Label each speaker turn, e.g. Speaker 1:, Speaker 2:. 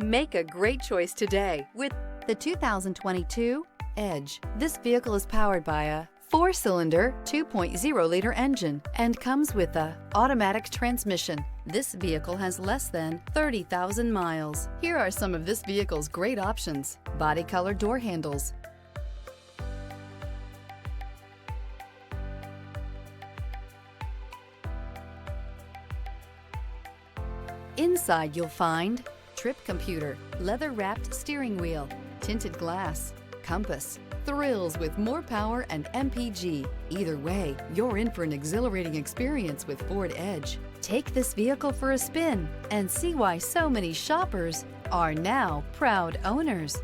Speaker 1: Make a great choice today with the 2022 Edge. This vehicle is powered by a 4-cylinder, 2.0-liter engine and comes with a automatic transmission. This vehicle has less than 30,000 miles. Here are some of this vehicle's great options: body color door handles, inside you'll find trip computer, leather-wrapped steering wheel, tinted glass, compass, thrills with more power and MPG. Either way, you're in for an exhilarating experience with Ford Edge. Take this vehicle for a spin and see why so many shoppers are now proud owners.